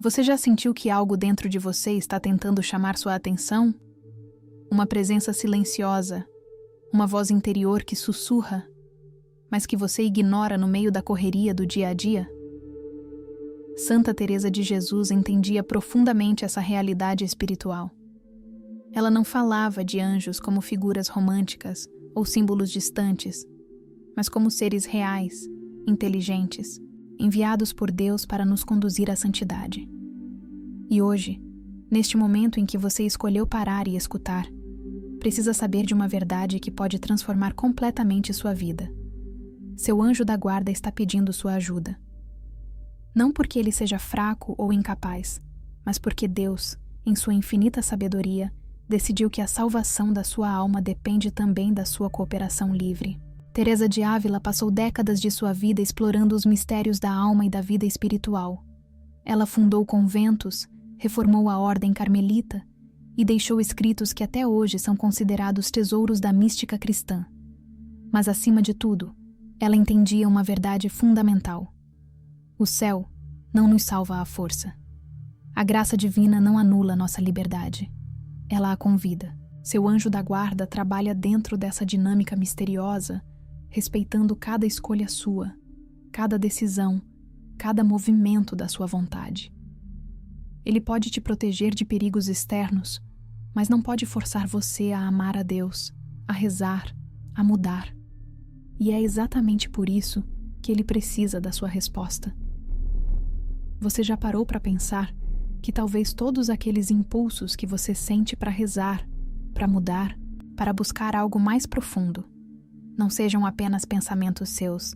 Você já sentiu que algo dentro de você está tentando chamar sua atenção? Uma presença silenciosa, uma voz interior que sussurra, mas que você ignora no meio da correria do dia a dia? Santa Teresa de Jesus entendia profundamente essa realidade espiritual. Ela não falava de anjos como figuras românticas ou símbolos distantes, mas como seres reais, inteligentes, enviados por Deus para nos conduzir à santidade. E hoje, neste momento em que você escolheu parar e escutar, precisa saber de uma verdade que pode transformar completamente sua vida. Seu anjo da guarda está pedindo sua ajuda. Não porque ele seja fraco ou incapaz, mas porque Deus, em sua infinita sabedoria, decidiu que a salvação da sua alma depende também da sua cooperação livre. Teresa de Ávila passou décadas de sua vida explorando os mistérios da alma e da vida espiritual. Ela fundou conventos, reformou a ordem carmelita e deixou escritos que até hoje são considerados tesouros da mística cristã. Mas, acima de tudo, ela entendia uma verdade fundamental. O céu não nos salva à força. A graça divina não anula nossa liberdade. Ela a convida. Seu anjo da guarda trabalha dentro dessa dinâmica misteriosa, respeitando cada escolha sua, cada decisão, cada movimento da sua vontade. Ele pode te proteger de perigos externos, mas não pode forçar você a amar a Deus, a rezar, a mudar. E é exatamente por isso que ele precisa da sua resposta. Você já parou para pensar que talvez todos aqueles impulsos que você sente para rezar, para mudar, para buscar algo mais profundo, não sejam apenas pensamentos seus,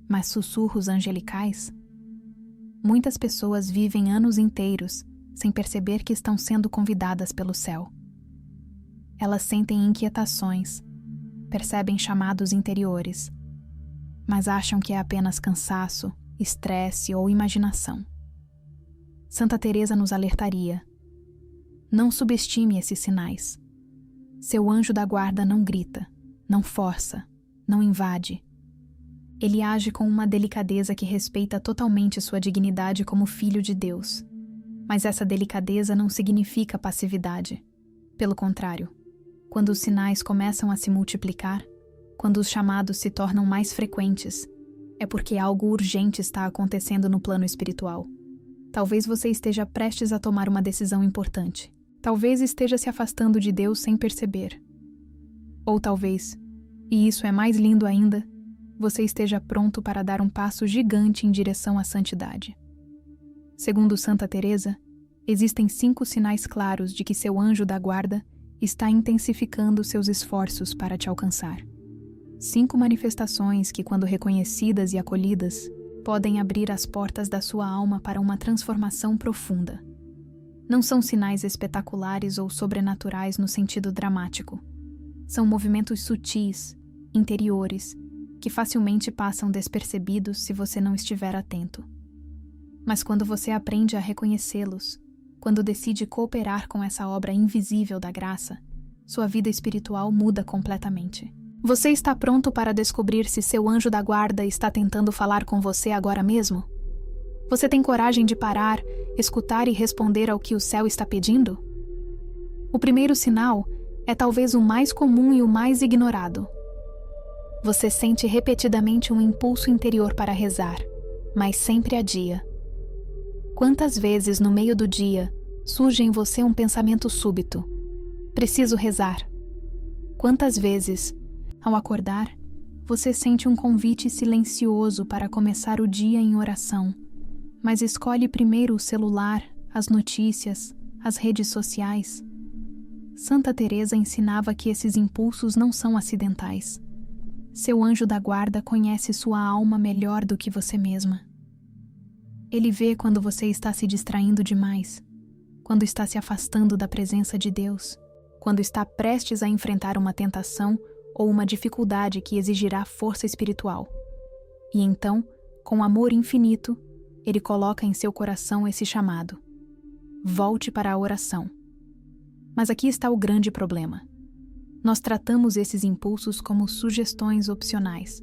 mas sussurros angelicais? Muitas pessoas vivem anos inteiros sem perceber que estão sendo convidadas pelo céu. Elas sentem inquietações, percebem chamados interiores, mas acham que é apenas cansaço, estresse ou imaginação. Santa Teresa nos alertaria: não subestime esses sinais. Seu anjo da guarda não grita, não força, não invade. Ele age com uma delicadeza que respeita totalmente sua dignidade como filho de Deus. Mas essa delicadeza não significa passividade. Pelo contrário, quando os sinais começam a se multiplicar, quando os chamados se tornam mais frequentes, é porque algo urgente está acontecendo no plano espiritual. Talvez você esteja prestes a tomar uma decisão importante. Talvez esteja se afastando de Deus sem perceber. Ou talvez, e isso é mais lindo ainda, você esteja pronto para dar um passo gigante em direção à santidade. Segundo Santa Teresa, existem 5 sinais claros de que seu anjo da guarda está intensificando seus esforços para te alcançar. 5 manifestações que, quando reconhecidas e acolhidas, podem abrir as portas da sua alma para uma transformação profunda. Não são sinais espetaculares ou sobrenaturais no sentido dramático. São movimentos sutis, interiores, que facilmente passam despercebidos se você não estiver atento. Mas quando você aprende a reconhecê-los, quando decide cooperar com essa obra invisível da graça, sua vida espiritual muda completamente. Você está pronto para descobrir se seu anjo da guarda está tentando falar com você agora mesmo? Você tem coragem de parar, escutar e responder ao que o céu está pedindo? O primeiro sinal é talvez o mais comum e o mais ignorado. Você sente repetidamente um impulso interior para rezar, mas sempre adia. Quantas vezes no meio do dia surge em você um pensamento súbito: preciso rezar? Quantas vezes, ao acordar, você sente um convite silencioso para começar o dia em oração, mas escolhe primeiro o celular, as notícias, as redes sociais? Santa Teresa ensinava que esses impulsos não são acidentais. Seu anjo da guarda conhece sua alma melhor do que você mesma. Ele vê quando você está se distraindo demais, quando está se afastando da presença de Deus, quando está prestes a enfrentar uma tentação ou uma dificuldade que exigirá força espiritual. E então, com amor infinito, ele coloca em seu coração esse chamado: volte para a oração. Mas aqui está o grande problema. Nós tratamos esses impulsos como sugestões opcionais.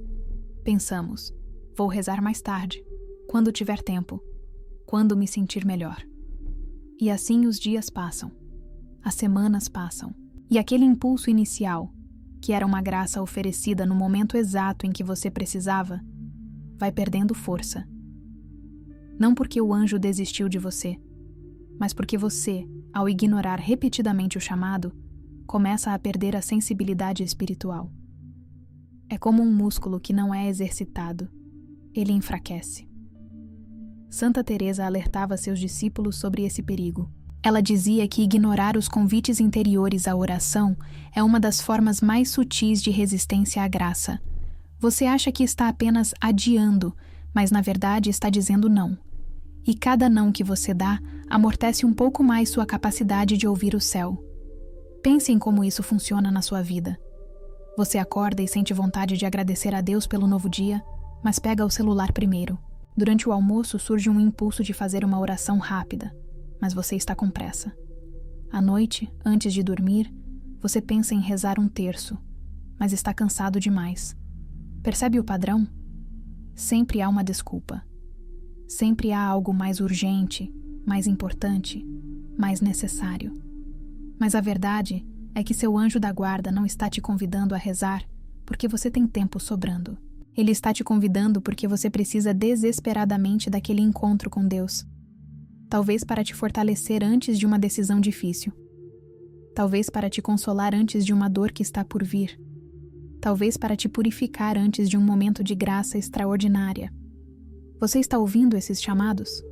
Pensamos: vou rezar mais tarde, quando tiver tempo, quando me sentir melhor. E assim os dias passam, as semanas passam, e aquele impulso inicial, que era uma graça oferecida no momento exato em que você precisava, vai perdendo força. Não porque o anjo desistiu de você, mas porque você, ao ignorar repetidamente o chamado, começa a perder a sensibilidade espiritual. É como um músculo que não é exercitado, ele enfraquece. Santa Teresa alertava seus discípulos sobre esse perigo. Ela dizia que ignorar os convites interiores à oração é uma das formas mais sutis de resistência à graça. Você acha que está apenas adiando, mas na verdade está dizendo não. E cada não que você dá amortece um pouco mais sua capacidade de ouvir o céu. Pense em como isso funciona na sua vida. Você acorda e sente vontade de agradecer a Deus pelo novo dia, mas pega o celular primeiro. Durante o almoço surge um impulso de fazer uma oração rápida, mas você está com pressa. À noite, antes de dormir, você pensa em rezar um terço, mas está cansado demais. Percebe o padrão? Sempre há uma desculpa. Sempre há algo mais urgente, mais importante, mais necessário. Mas a verdade é que seu anjo da guarda não está te convidando a rezar porque você tem tempo sobrando. Ele está te convidando porque você precisa desesperadamente daquele encontro com Deus. Talvez para te fortalecer antes de uma decisão difícil. Talvez para te consolar antes de uma dor que está por vir. Talvez para te purificar antes de um momento de graça extraordinária. Você está ouvindo esses chamados?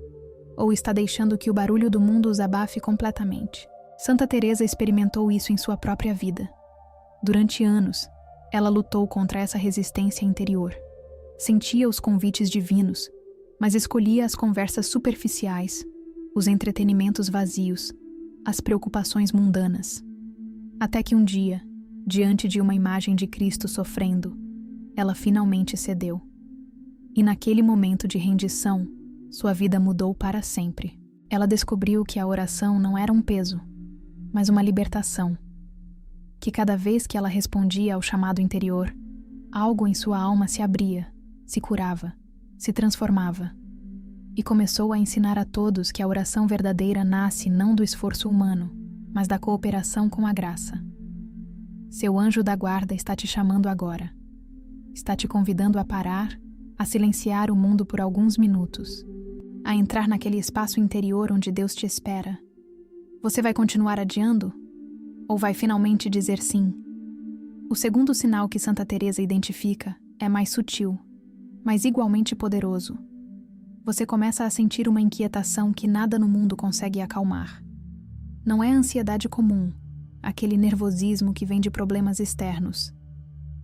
Ou está deixando que o barulho do mundo os abafe completamente? Santa Teresa experimentou isso em sua própria vida. Durante anos, ela lutou contra essa resistência interior. Sentia os convites divinos, mas escolhia as conversas superficiais, os entretenimentos vazios, as preocupações mundanas. Até que um dia, diante de uma imagem de Cristo sofrendo, ela finalmente cedeu. E naquele momento de rendição, sua vida mudou para sempre. Ela descobriu que a oração não era um peso, mas uma libertação. Que cada vez que ela respondia ao chamado interior, algo em sua alma se abria, se curava, se transformava. E começou a ensinar a todos que a oração verdadeira nasce não do esforço humano, mas da cooperação com a graça. Seu anjo da guarda está te chamando agora. Está te convidando a parar, a silenciar o mundo por alguns minutos, a entrar naquele espaço interior onde Deus te espera. Você vai continuar adiando? Ou vai finalmente dizer sim? O segundo sinal que Santa Teresa identifica é mais sutil, mas igualmente poderoso. Você começa a sentir uma inquietação que nada no mundo consegue acalmar. Não é a ansiedade comum, aquele nervosismo que vem de problemas externos.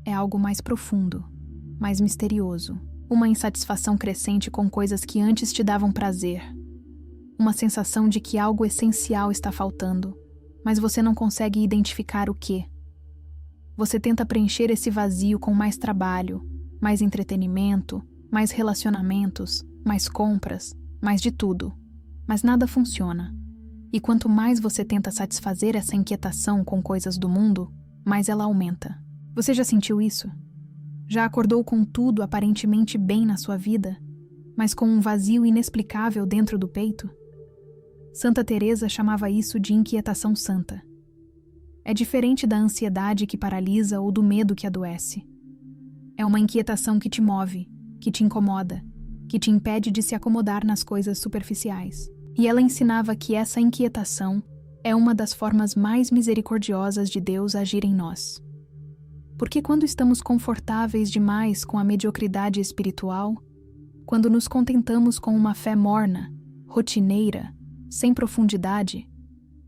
É algo mais profundo, mais misterioso. Uma insatisfação crescente com coisas que antes te davam prazer. Uma sensação de que algo essencial está faltando, mas você não consegue identificar o que. Você tenta preencher esse vazio com mais trabalho, mais entretenimento, mais relacionamentos, mais compras, mais de tudo. Mas nada funciona. E quanto mais você tenta satisfazer essa inquietação com coisas do mundo, mais ela aumenta. Você já sentiu isso? Já acordou com tudo aparentemente bem na sua vida, mas com um vazio inexplicável dentro do peito? Santa Teresa chamava isso de inquietação santa. É diferente da ansiedade que paralisa ou do medo que adoece. É uma inquietação que te move, que te incomoda, que te impede de se acomodar nas coisas superficiais. E ela ensinava que essa inquietação é uma das formas mais misericordiosas de Deus agir em nós. Porque quando estamos confortáveis demais com a mediocridade espiritual, quando nos contentamos com uma fé morna, rotineira, sem profundidade,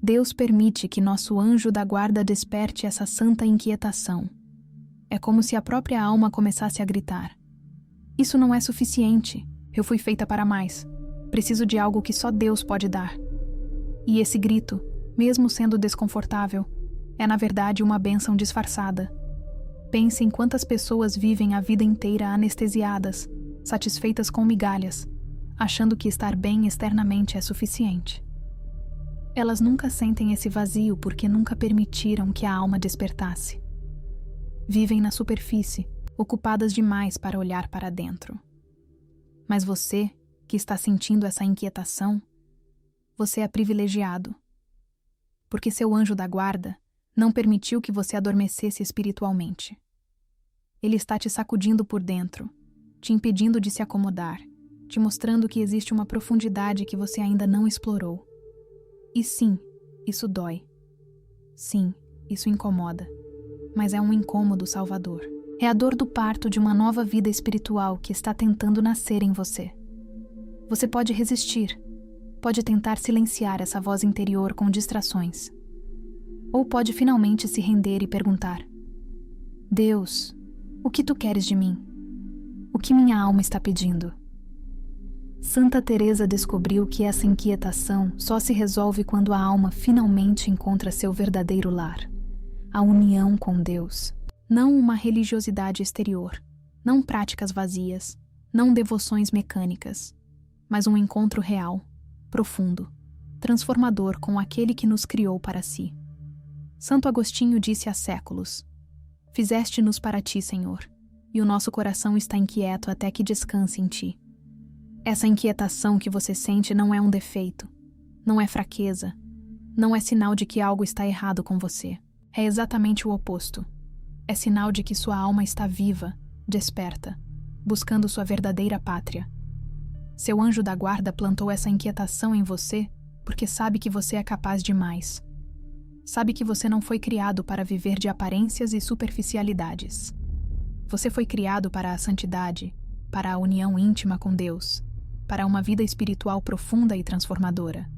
Deus permite que nosso anjo da guarda desperte essa santa inquietação. É como se a própria alma começasse a gritar: isso não é suficiente, eu fui feita para mais, preciso de algo que só Deus pode dar. E esse grito, mesmo sendo desconfortável, é na verdade uma bênção disfarçada. Pense em quantas pessoas vivem a vida inteira anestesiadas, satisfeitas com migalhas, achando que estar bem externamente é suficiente. Elas nunca sentem esse vazio porque nunca permitiram que a alma despertasse. Vivem na superfície, ocupadas demais para olhar para dentro. Mas você, que está sentindo essa inquietação, você é privilegiado. Porque seu anjo da guarda não permitiu que você adormecesse espiritualmente. Ele está te sacudindo por dentro, te impedindo de se acomodar, te mostrando que existe uma profundidade que você ainda não explorou. E sim, isso dói. Sim, isso incomoda. Mas é um incômodo salvador. É a dor do parto de uma nova vida espiritual que está tentando nascer em você. Você pode resistir, pode tentar silenciar essa voz interior com distrações. Ou pode finalmente se render e perguntar: Deus, o que tu queres de mim? O que minha alma está pedindo? Santa Teresa descobriu que essa inquietação só se resolve quando a alma finalmente encontra seu verdadeiro lar, a união com Deus. Não uma religiosidade exterior, não práticas vazias, não devoções mecânicas, mas um encontro real, profundo, transformador com aquele que nos criou para si. Santo Agostinho disse há séculos: Fizeste-nos para ti, Senhor, e o nosso coração está inquieto até que descanse em ti. Essa inquietação que você sente não é um defeito, não é fraqueza, não é sinal de que algo está errado com você. É exatamente o oposto. É sinal de que sua alma está viva, desperta, buscando sua verdadeira pátria. Seu anjo da guarda plantou essa inquietação em você porque sabe que você é capaz de mais. Sabe que você não foi criado para viver de aparências e superficialidades. Você foi criado para a santidade, para a união íntima com Deus, para uma vida espiritual profunda e transformadora.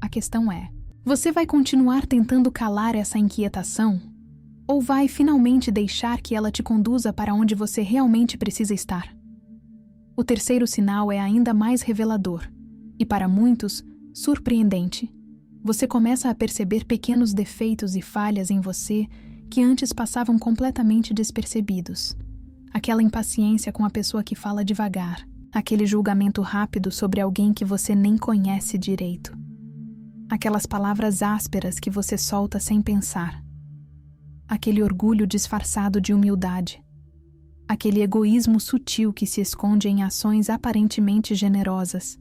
A questão é: você vai continuar tentando calar essa inquietação? Ou vai finalmente deixar que ela te conduza para onde você realmente precisa estar? O terceiro sinal é ainda mais revelador e, para muitos, surpreendente. Você começa a perceber pequenos defeitos e falhas em você que antes passavam completamente despercebidos. Aquela impaciência com a pessoa que fala devagar, aquele julgamento rápido sobre alguém que você nem conhece direito. Aquelas palavras ásperas que você solta sem pensar. Aquele orgulho disfarçado de humildade. Aquele egoísmo sutil que se esconde em ações aparentemente generosas.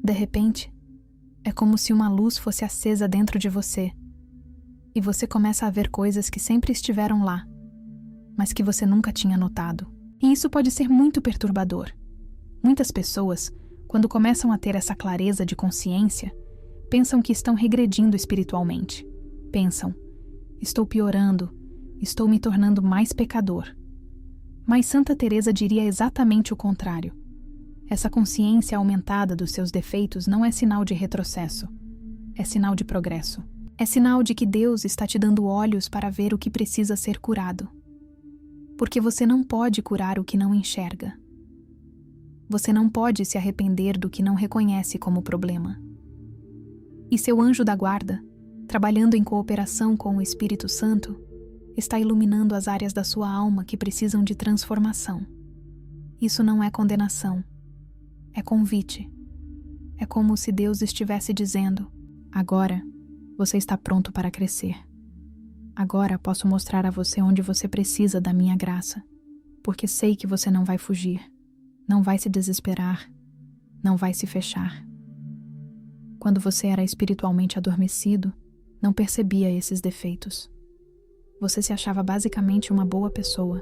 De repente, é como se uma luz fosse acesa dentro de você, e você começa a ver coisas que sempre estiveram lá, mas que você nunca tinha notado. E isso pode ser muito perturbador. Muitas pessoas, quando começam a ter essa clareza de consciência, pensam que estão regredindo espiritualmente. Pensam: estou piorando, estou me tornando mais pecador. Mas Santa Teresa diria exatamente o contrário. Essa consciência aumentada dos seus defeitos não é sinal de retrocesso, é sinal de progresso. É sinal de que Deus está te dando olhos para ver o que precisa ser curado. Porque você não pode curar o que não enxerga. Você não pode se arrepender do que não reconhece como problema. E seu anjo da guarda, trabalhando em cooperação com o Espírito Santo, está iluminando as áreas da sua alma que precisam de transformação. Isso não é condenação, é convite. É como se Deus estivesse dizendo: agora você está pronto para crescer. Agora posso mostrar a você onde você precisa da minha graça, porque sei que você não vai fugir, não vai se desesperar, não vai se fechar. Quando você era espiritualmente adormecido, não percebia esses defeitos. Você se achava basicamente uma boa pessoa.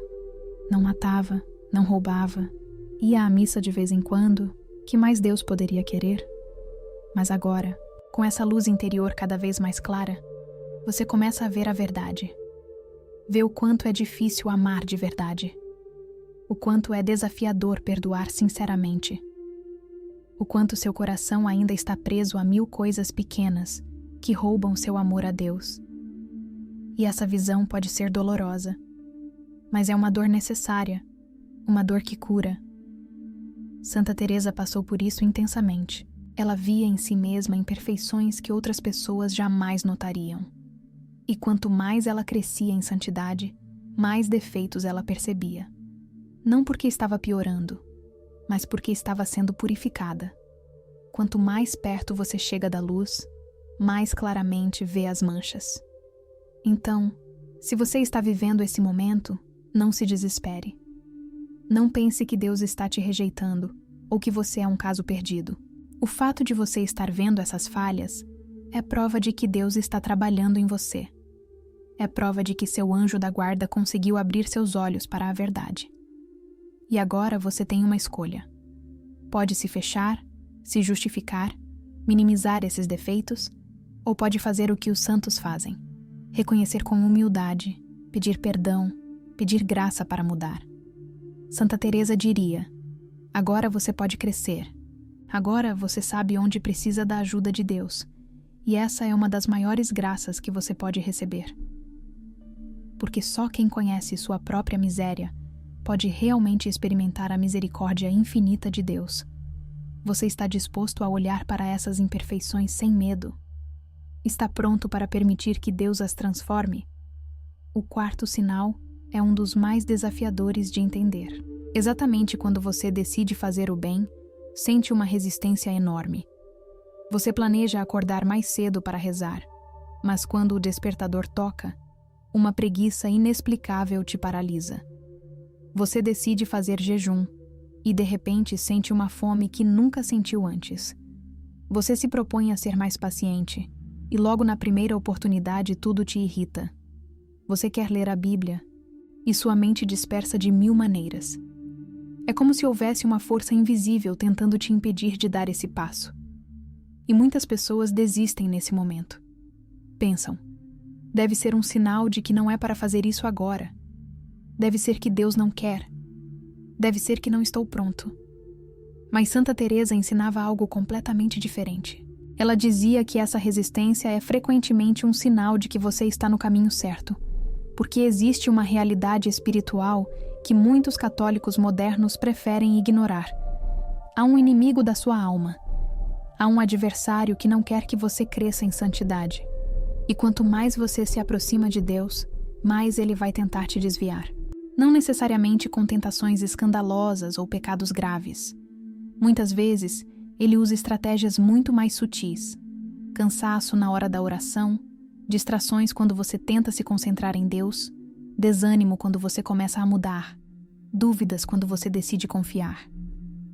Não matava, não roubava, ia à missa de vez em quando. Que mais Deus poderia querer? Mas agora, com essa luz interior cada vez mais clara, você começa a ver a verdade. Vê o quanto é difícil amar de verdade. O quanto é desafiador perdoar sinceramente. O quanto seu coração ainda está preso a 1000 coisas pequenas que roubam seu amor a Deus. E essa visão pode ser dolorosa, mas é uma dor necessária, uma dor que cura. Santa Teresa passou por isso intensamente. Ela via em si mesma imperfeições que outras pessoas jamais notariam. E quanto mais ela crescia em santidade, mais defeitos ela percebia. Não porque estava piorando, mas porque estava sendo purificada. Quanto mais perto você chega da luz, mais claramente vê as manchas. Então, se você está vivendo esse momento, não se desespere. Não pense que Deus está te rejeitando ou que você é um caso perdido. O fato de você estar vendo essas falhas é prova de que Deus está trabalhando em você. É prova de que seu anjo da guarda conseguiu abrir seus olhos para a verdade. E agora você tem uma escolha. Pode se fechar, se justificar, minimizar esses defeitos, ou pode fazer o que os santos fazem: reconhecer com humildade, pedir perdão, pedir graça para mudar. Santa Teresa diria: agora você pode crescer. Agora você sabe onde precisa da ajuda de Deus, e essa é uma das maiores graças que você pode receber. Porque só quem conhece sua própria miséria pode realmente experimentar a misericórdia infinita de Deus. Você está disposto a olhar para essas imperfeições sem medo? Está pronto para permitir que Deus as transforme? O quarto sinal é um dos mais desafiadores de entender. Exatamente quando você decide fazer o bem, sente uma resistência enorme. Você planeja acordar mais cedo para rezar, mas quando o despertador toca, uma preguiça inexplicável te paralisa. Você decide fazer jejum e de repente sente uma fome que nunca sentiu antes. Você se propõe a ser mais paciente e logo na primeira oportunidade tudo te irrita. Você quer ler a Bíblia e sua mente dispersa de 1000 maneiras. É como se houvesse uma força invisível tentando te impedir de dar esse passo. E muitas pessoas desistem nesse momento. Pensam: deve ser um sinal de que não é para fazer isso agora. Deve ser que Deus não quer. Deve ser que não estou pronto. Mas Santa Teresa ensinava algo completamente diferente. Ela dizia que essa resistência é frequentemente um sinal de que você está no caminho certo, porque existe uma realidade espiritual que muitos católicos modernos preferem ignorar. Há um inimigo da sua alma. Há um adversário que não quer que você cresça em santidade. E quanto mais você se aproxima de Deus, mais ele vai tentar te desviar. Não necessariamente com tentações escandalosas ou pecados graves. Muitas vezes, ele usa estratégias muito mais sutis. Cansaço na hora da oração, distrações quando você tenta se concentrar em Deus, desânimo quando você começa a mudar, dúvidas quando você decide confiar.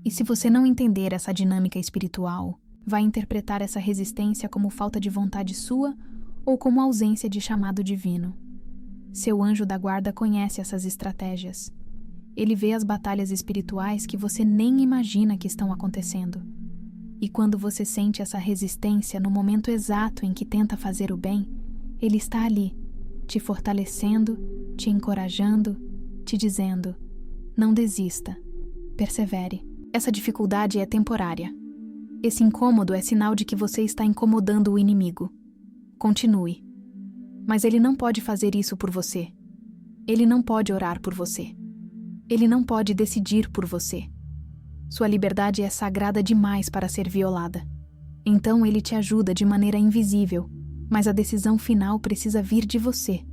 E se você não entender essa dinâmica espiritual, vai interpretar essa resistência como falta de vontade sua ou como ausência de chamado divino. Seu anjo da guarda conhece essas estratégias. Ele vê as batalhas espirituais que você nem imagina que estão acontecendo. E quando você sente essa resistência no momento exato em que tenta fazer o bem, ele está ali, te fortalecendo, te encorajando, te dizendo: não desista, persevere. Essa dificuldade é temporária. Esse incômodo é sinal de que você está incomodando o inimigo. Continue. Mas ele não pode fazer isso por você. Ele não pode orar por você. Ele não pode decidir por você. Sua liberdade é sagrada demais para ser violada. Então ele te ajuda de maneira invisível, mas a decisão final precisa vir de você.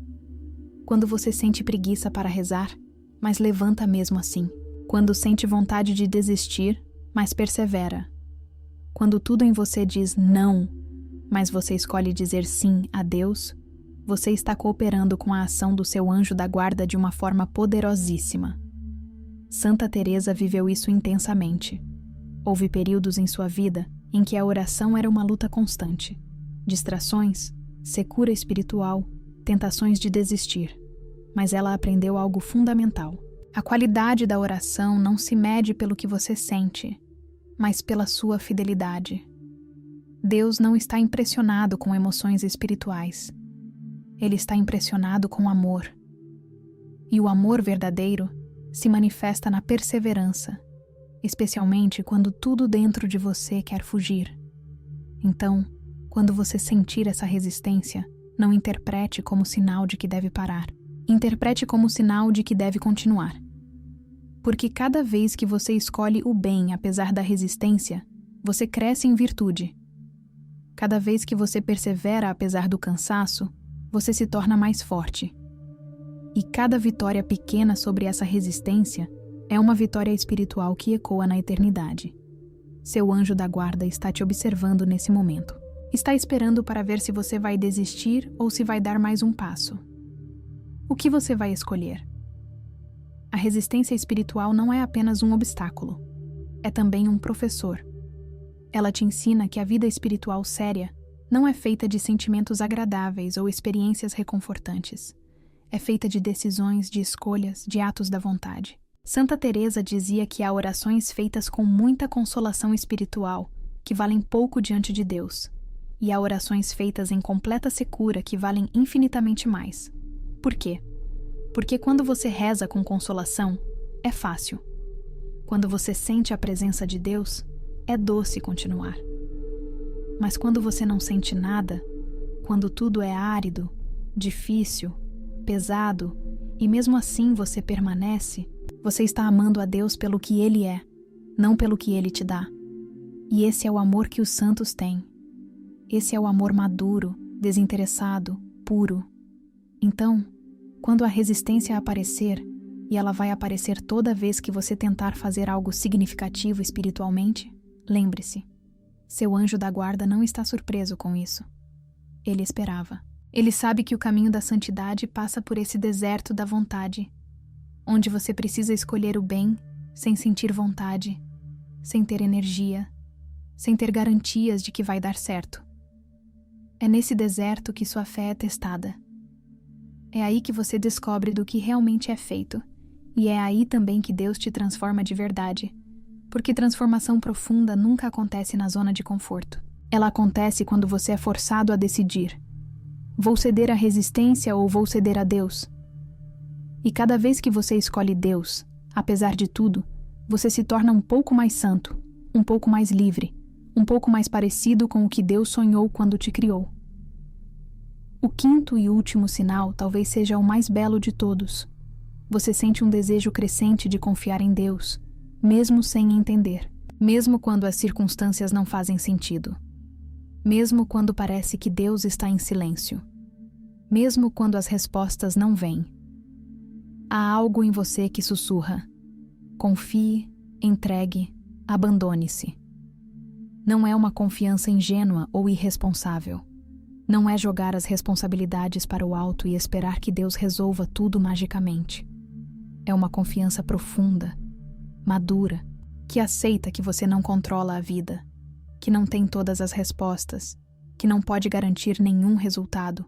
Quando você sente preguiça para rezar, mas levanta mesmo assim. Quando sente vontade de desistir, mas persevera. Quando tudo em você diz não, mas você escolhe dizer sim a Deus, você está cooperando com a ação do seu anjo da guarda de uma forma poderosíssima. Santa Teresa viveu isso intensamente. Houve períodos em sua vida em que a oração era uma luta constante. Distrações, secura espiritual, tentações de desistir. Mas ela aprendeu algo fundamental. A qualidade da oração não se mede pelo que você sente, mas pela sua fidelidade. Deus não está impressionado com emoções espirituais. Ele está impressionado com amor. E o amor verdadeiro se manifesta na perseverança, especialmente quando tudo dentro de você quer fugir. Então, quando você sentir essa resistência, não interprete como sinal de que deve parar. Interprete como sinal de que deve continuar. Porque cada vez que você escolhe o bem apesar da resistência, você cresce em virtude. Cada vez que você persevera apesar do cansaço, você se torna mais forte. E cada vitória pequena sobre essa resistência é uma vitória espiritual que ecoa na eternidade. Seu anjo da guarda está te observando nesse momento. Está esperando para ver se você vai desistir ou se vai dar mais um passo. O que você vai escolher? A resistência espiritual não é apenas um obstáculo. É também um professor. Ela te ensina que a vida espiritual séria não é feita de sentimentos agradáveis ou experiências reconfortantes. É feita de decisões, de escolhas, de atos da vontade. Santa Teresa dizia que há orações feitas com muita consolação espiritual, que valem pouco diante de Deus, e há orações feitas em completa secura que valem infinitamente mais. Por quê? Porque quando você reza com consolação, é fácil. Quando você sente a presença de Deus, é doce continuar. Mas quando você não sente nada, quando tudo é árido, difícil, pesado, e mesmo assim você permanece, você está amando a Deus pelo que Ele é, não pelo que Ele te dá. E esse é o amor que os santos têm. Esse é o amor maduro, desinteressado, puro. Então, quando a resistência aparecer, e ela vai aparecer toda vez que você tentar fazer algo significativo espiritualmente, lembre-se, seu anjo da guarda não está surpreso com isso. Ele esperava. Ele sabe que o caminho da santidade passa por esse deserto da vontade, onde você precisa escolher o bem sem sentir vontade, sem ter energia, sem ter garantias de que vai dar certo. É nesse deserto que sua fé é testada. É aí que você descobre do que realmente é feito, e é aí também que Deus te transforma de verdade, porque transformação profunda nunca acontece na zona de conforto. Ela acontece quando você é forçado a decidir: vou ceder à resistência ou vou ceder a Deus? E cada vez que você escolhe Deus, apesar de tudo, você se torna um pouco mais santo, um pouco mais livre, um pouco mais parecido com o que Deus sonhou quando te criou. O quinto e último sinal talvez seja o mais belo de todos. Você sente um desejo crescente de confiar em Deus, mesmo sem entender, mesmo quando as circunstâncias não fazem sentido, mesmo quando parece que Deus está em silêncio, mesmo quando as respostas não vêm. Há algo em você que sussurra: confie, entregue, abandone-se. Não é uma confiança ingênua ou irresponsável. Não é jogar as responsabilidades para o alto e esperar que Deus resolva tudo magicamente. É uma confiança profunda, madura, que aceita que você não controla a vida, que não tem todas as respostas, que não pode garantir nenhum resultado,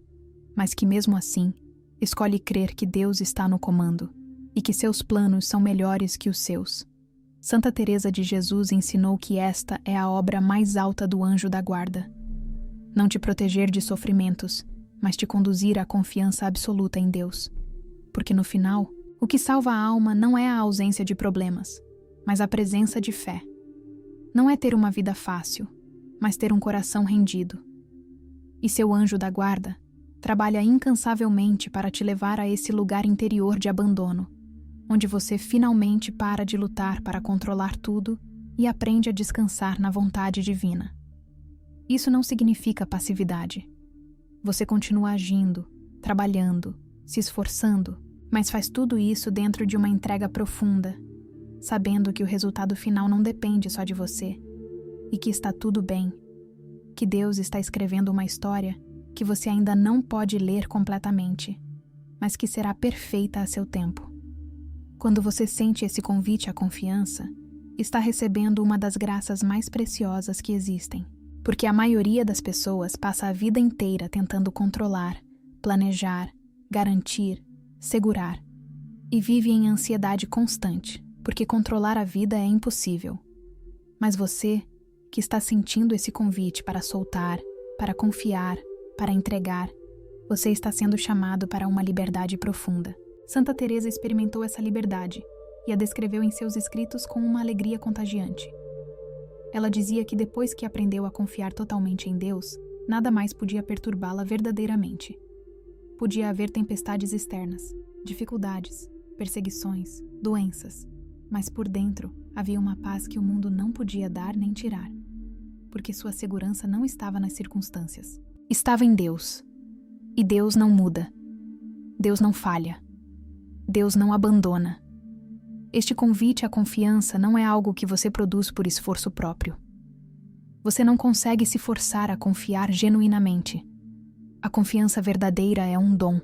mas que mesmo assim escolhe crer que Deus está no comando e que seus planos são melhores que os seus. Santa Teresa de Jesus ensinou que esta é a obra mais alta do anjo da guarda. Não te proteger de sofrimentos, mas te conduzir à confiança absoluta em Deus. Porque no final, o que salva a alma não é a ausência de problemas, mas a presença de fé. Não é ter uma vida fácil, mas ter um coração rendido. E seu anjo da guarda trabalha incansavelmente para te levar a esse lugar interior de abandono, onde você finalmente para de lutar para controlar tudo e aprende a descansar na vontade divina. Isso não significa passividade. Você continua agindo, trabalhando, se esforçando, mas faz tudo isso dentro de uma entrega profunda, sabendo que o resultado final não depende só de você e que está tudo bem, que Deus está escrevendo uma história que você ainda não pode ler completamente, mas que será perfeita a seu tempo. Quando você sente esse convite à confiança, está recebendo uma das graças mais preciosas que existem, porque a maioria das pessoas passa a vida inteira tentando controlar, planejar, garantir, segurar, e vive em ansiedade constante, porque controlar a vida é impossível. Mas você, que está sentindo esse convite para soltar, para confiar, para entregar, você está sendo chamado para uma liberdade profunda. Santa Teresa experimentou essa liberdade e a descreveu em seus escritos com uma alegria contagiante. Ela dizia que depois que aprendeu a confiar totalmente em Deus, nada mais podia perturbá-la verdadeiramente. Podia haver tempestades externas, dificuldades, perseguições, doenças, mas por dentro havia uma paz que o mundo não podia dar nem tirar, porque sua segurança não estava nas circunstâncias. Estava em Deus. E Deus não muda. Deus não falha. Deus não abandona. Este convite à confiança não é algo que você produz por esforço próprio. Você não consegue se forçar a confiar genuinamente. A confiança verdadeira é um dom.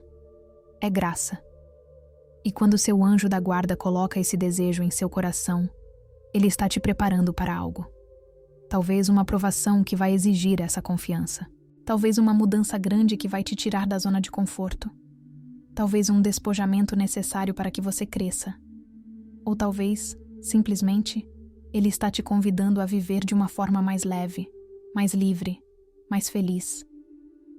É graça. E quando seu anjo da guarda coloca esse desejo em seu coração, ele está te preparando para algo. Talvez uma aprovação que vai exigir essa confiança. Talvez uma mudança grande que vai te tirar da zona de conforto. Talvez um despojamento necessário para que você cresça. Ou talvez, simplesmente, Ele está te convidando a viver de uma forma mais leve, mais livre, mais feliz.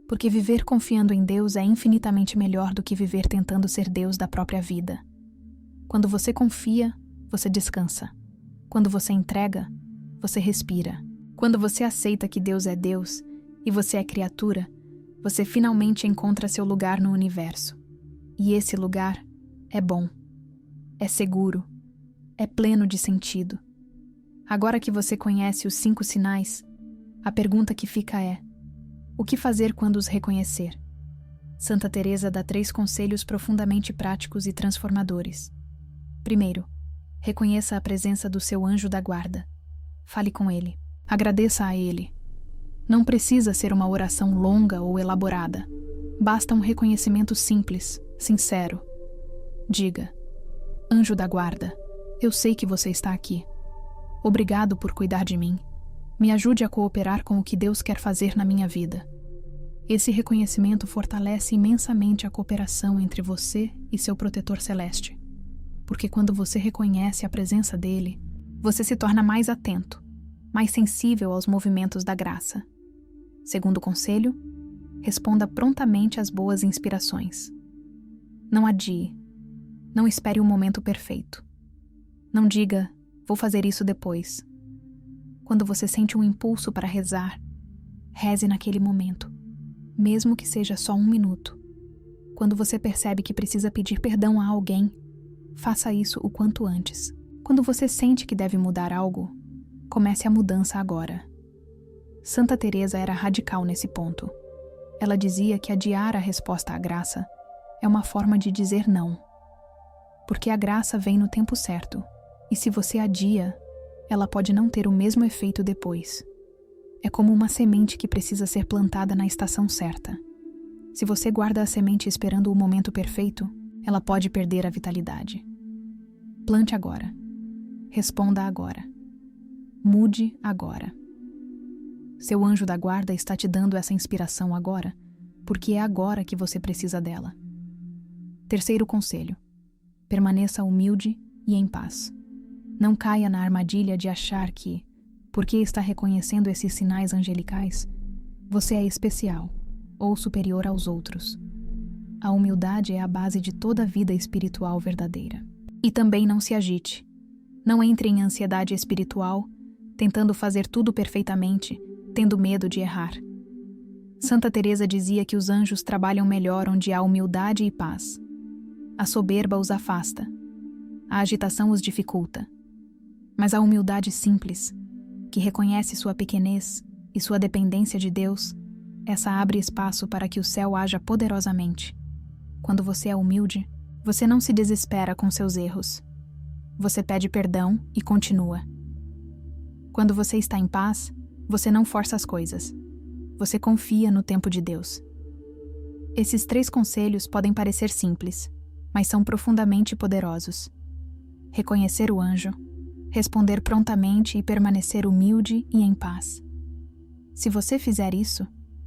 Porque viver confiando em Deus é infinitamente melhor do que viver tentando ser Deus da própria vida. Quando você confia, você descansa. Quando você entrega, você respira. Quando você aceita que Deus é Deus e você é criatura, você finalmente encontra seu lugar no universo. E esse lugar é bom, é seguro, é pleno de sentido. Agora que você conhece os 5 sinais, a pergunta que fica é: o que fazer quando os reconhecer? Santa Teresa dá 3 conselhos profundamente práticos e transformadores. Primeiro, reconheça a presença do seu anjo da guarda. Fale com ele. Agradeça a ele. Não precisa ser uma oração longa ou elaborada. Basta um reconhecimento simples, sincero. Diga: anjo da guarda, eu sei que você está aqui. Obrigado por cuidar de mim. Me ajude a cooperar com o que Deus quer fazer na minha vida. Esse reconhecimento fortalece imensamente a cooperação entre você e seu protetor celeste. Porque quando você reconhece a presença dele, você se torna mais atento, mais sensível aos movimentos da graça. Segundo conselho, responda prontamente às boas inspirações. Não adie. Não espere o momento perfeito. Não diga: vou fazer isso depois. Quando você sente um impulso para rezar, reze naquele momento, mesmo que seja só 1 minuto. Quando você percebe que precisa pedir perdão a alguém, faça isso o quanto antes. Quando você sente que deve mudar algo, comece a mudança agora. Santa Teresa era radical nesse ponto. Ela dizia que adiar a resposta à graça é uma forma de dizer não. Porque a graça vem no tempo certo, e se você adia, ela pode não ter o mesmo efeito depois. É como uma semente que precisa ser plantada na estação certa. Se você guarda a semente esperando o momento perfeito, ela pode perder a vitalidade. Plante agora. Responda agora. Mude agora. Seu anjo da guarda está te dando essa inspiração agora, porque é agora que você precisa dela. Terceiro conselho: permaneça humilde e em paz. Não caia na armadilha de achar que, porque está reconhecendo esses sinais angelicais, você é especial ou superior aos outros. A humildade é a base de toda a vida espiritual verdadeira. E também não se agite. Não entre em ansiedade espiritual, tentando fazer tudo perfeitamente, tendo medo de errar. Santa Teresa dizia que os anjos trabalham melhor onde há humildade e paz. A soberba os afasta. A agitação os dificulta. Mas a humildade simples, que reconhece sua pequenez e sua dependência de Deus, essa abre espaço para que o céu haja poderosamente. Quando você é humilde, você não se desespera com seus erros. Você pede perdão e continua. Quando você está em paz, você não força as coisas. Você confia no tempo de Deus. Esses 3 conselhos podem parecer simples, mas são profundamente poderosos. Reconhecer o anjo, responder prontamente e permanecer humilde e em paz. Se você fizer isso,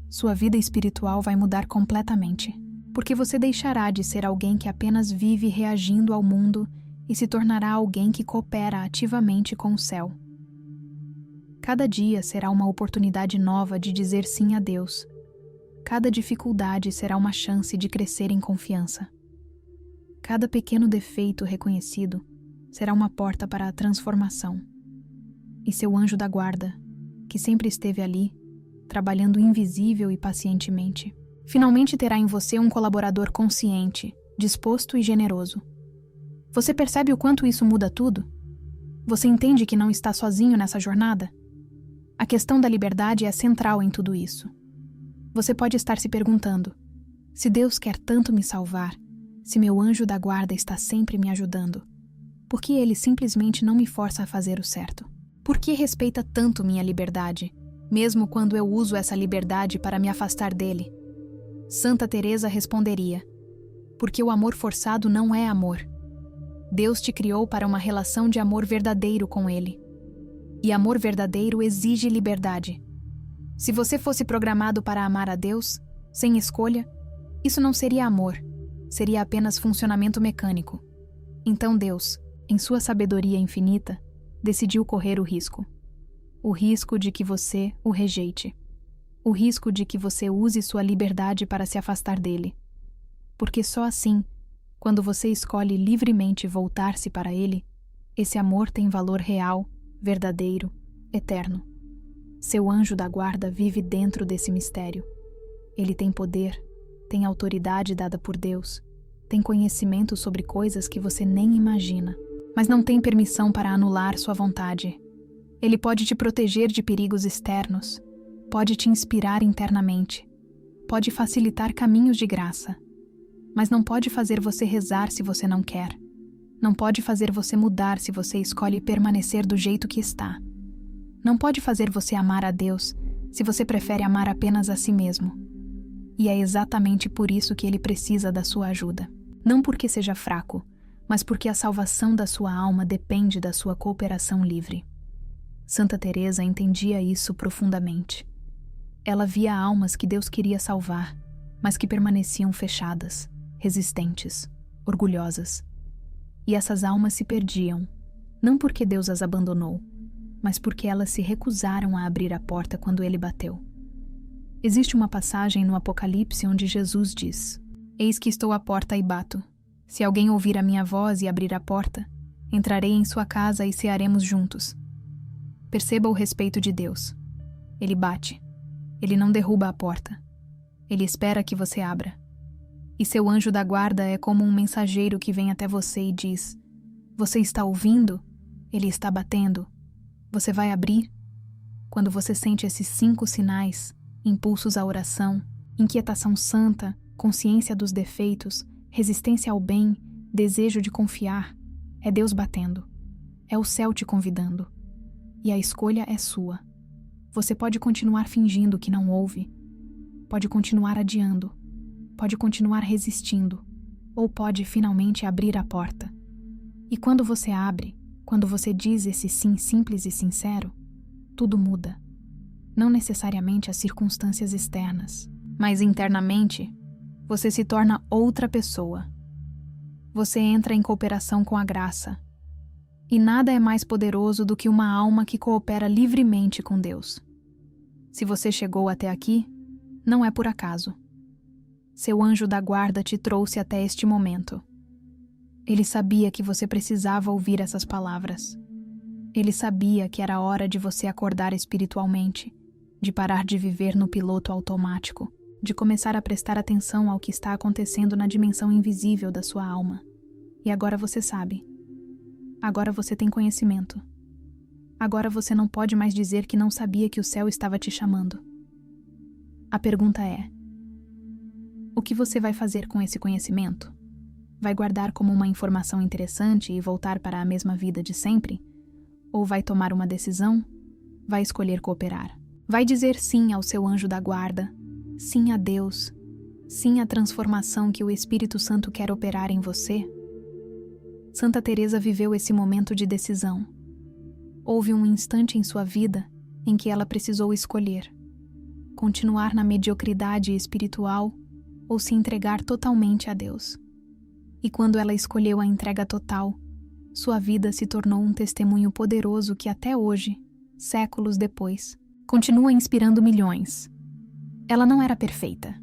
sua vida espiritual vai mudar completamente, porque você deixará de ser alguém que apenas vive reagindo ao mundo e se tornará alguém que coopera ativamente com o céu. Cada dia será uma oportunidade nova de dizer sim a Deus. Cada dificuldade será uma chance de crescer em confiança. Cada pequeno defeito reconhecido será uma porta para a transformação. E seu anjo da guarda, que sempre esteve ali, trabalhando invisível e pacientemente, finalmente terá em você um colaborador consciente, disposto e generoso. Você percebe o quanto isso muda tudo? Você entende que não está sozinho nessa jornada? A questão da liberdade é central em tudo isso. Você pode estar se perguntando: se Deus quer tanto me salvar, se meu anjo da guarda está sempre me ajudando, por que ele simplesmente não me força a fazer o certo? Por que respeita tanto minha liberdade, mesmo quando eu uso essa liberdade para me afastar dele? Santa Teresa responderia: porque o amor forçado não é amor. Deus te criou para uma relação de amor verdadeiro com ele. E amor verdadeiro exige liberdade. Se você fosse programado para amar a Deus, sem escolha, isso não seria amor, seria apenas funcionamento mecânico. Então Deus, em sua sabedoria infinita, decidiu correr o risco. O risco de que você o rejeite. O risco de que você use sua liberdade para se afastar dele. Porque só assim, quando você escolhe livremente voltar-se para ele, esse amor tem valor real, verdadeiro, eterno. Seu anjo da guarda vive dentro desse mistério. Ele tem poder, tem autoridade dada por Deus, tem conhecimento sobre coisas que você nem imagina, mas não tem permissão para anular sua vontade. Ele pode te proteger de perigos externos, pode te inspirar internamente, pode facilitar caminhos de graça, mas não pode fazer você rezar se você não quer. Não pode fazer você mudar se você escolhe permanecer do jeito que está. Não pode fazer você amar a Deus se você prefere amar apenas a si mesmo. E é exatamente por isso que ele precisa da sua ajuda. Não porque seja fraco, mas porque a salvação da sua alma depende da sua cooperação livre. Santa Teresa entendia isso profundamente. Ela via almas que Deus queria salvar, mas que permaneciam fechadas, resistentes, orgulhosas. E essas almas se perdiam, não porque Deus as abandonou, mas porque elas se recusaram a abrir a porta quando ele bateu. Existe uma passagem no Apocalipse onde Jesus diz: "Eis que estou à porta e bato. Se alguém ouvir a minha voz e abrir a porta, entrarei em sua casa e cearemos juntos." Perceba o respeito de Deus. Ele bate. Ele não derruba a porta. Ele espera que você abra. E seu anjo da guarda é como um mensageiro que vem até você e diz: "Você está ouvindo? Ele está batendo. Você vai abrir?" Quando você sente esses 5 sinais, impulsos à oração, inquietação santa, consciência dos defeitos, resistência ao bem, desejo de confiar, é Deus batendo. É o céu te convidando. E a escolha é sua. Você pode continuar fingindo que não ouve, pode continuar adiando, pode continuar resistindo, ou pode finalmente abrir a porta. E quando você abre, quando você diz esse sim simples e sincero, tudo muda. Não necessariamente as circunstâncias externas, mas internamente, você se torna outra pessoa. Você entra em cooperação com a graça. E nada é mais poderoso do que uma alma que coopera livremente com Deus. Se você chegou até aqui, não é por acaso. Seu anjo da guarda te trouxe até este momento. Ele sabia que você precisava ouvir essas palavras. Ele sabia que era hora de você acordar espiritualmente, de parar de viver no piloto automático, de começar a prestar atenção ao que está acontecendo na dimensão invisível da sua alma. E agora você sabe. Agora você tem conhecimento. Agora você não pode mais dizer que não sabia que o céu estava te chamando. A pergunta é: o que você vai fazer com esse conhecimento? Vai guardar como uma informação interessante e voltar para a mesma vida de sempre? Ou vai tomar uma decisão? Vai escolher cooperar? Vai dizer sim ao seu anjo da guarda, sim a Deus, sim à transformação que o Espírito Santo quer operar em você? Santa Teresa viveu esse momento de decisão. Houve um instante em sua vida em que ela precisou escolher: continuar na mediocridade espiritual ou se entregar totalmente a Deus. E quando ela escolheu a entrega total, sua vida se tornou um testemunho poderoso que até hoje, séculos depois, continua inspirando milhões. Ela não era perfeita.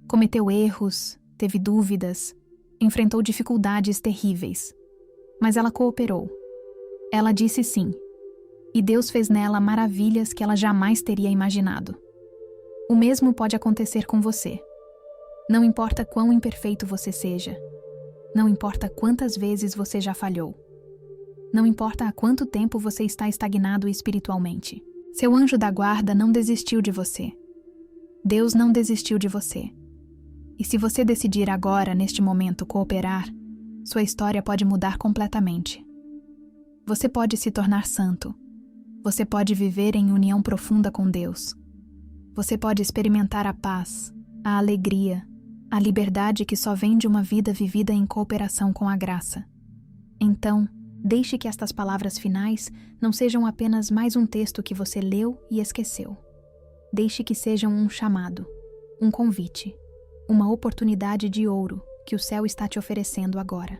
Cometeu erros, teve dúvidas, enfrentou dificuldades terríveis. Mas ela cooperou. Ela disse sim. E Deus fez nela maravilhas que ela jamais teria imaginado. O mesmo pode acontecer com você. Não importa quão imperfeito você seja. Não importa quantas vezes você já falhou. Não importa há quanto tempo você está estagnado espiritualmente. Seu anjo da guarda não desistiu de você. Deus não desistiu de você. E se você decidir agora, neste momento, cooperar, sua história pode mudar completamente. Você pode se tornar santo. Você pode viver em união profunda com Deus. Você pode experimentar a paz, a alegria, a liberdade que só vem de uma vida vivida em cooperação com a graça. Então, Deixe que estas palavras finais não sejam apenas mais um texto que você leu e esqueceu. Deixe que sejam um chamado, um convite, uma oportunidade de ouro que o céu está te oferecendo agora.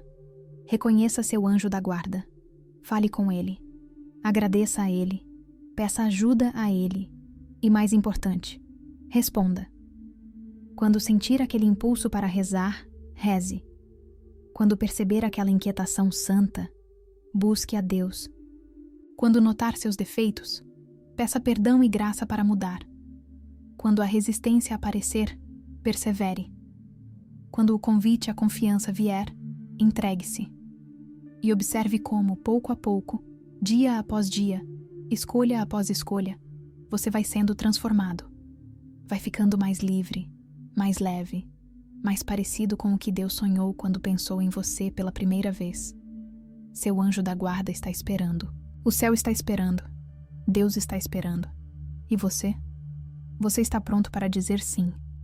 Reconheça seu anjo da guarda. Fale com ele. Agradeça a ele. Peça ajuda a ele. E mais importante, responda. Quando sentir aquele impulso para rezar, reze. Quando perceber aquela inquietação santa, busque a Deus. Quando notar seus defeitos, peça perdão e graça para mudar. Quando a resistência aparecer, persevere. Quando o convite à confiança vier, entregue-se. E observe como, pouco a pouco, dia após dia, escolha após escolha, você vai sendo transformado. Vai ficando mais livre, mais leve, mais parecido com o que Deus sonhou quando pensou em você pela primeira vez. Seu anjo da guarda está esperando. O céu está esperando. Deus está esperando. E você? Você está pronto para dizer sim.